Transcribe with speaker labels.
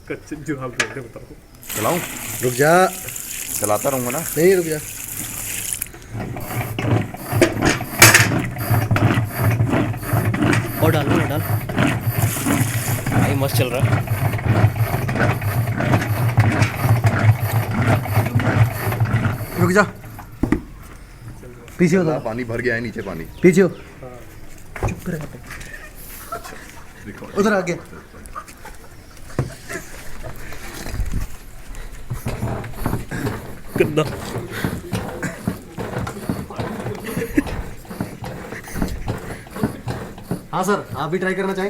Speaker 1: कच्चे जो हाल बोल रहे बताओ।
Speaker 2: चलाऊं?
Speaker 3: रुक जा।
Speaker 2: चलाता रहूंगा ना।
Speaker 3: नहीं रुक जा।
Speaker 4: और डाल और डाल भाई, मस्त चल रहा है।
Speaker 3: रुक जा। पीछे हो
Speaker 2: चला,
Speaker 3: थोड़ा।
Speaker 2: पानी भर गया है नीचे पानी।
Speaker 3: पीछे हो। चुप रह। उधर आगे।
Speaker 1: गंदा।
Speaker 3: हाँ सर, आप भी ट्राई करना चाहें?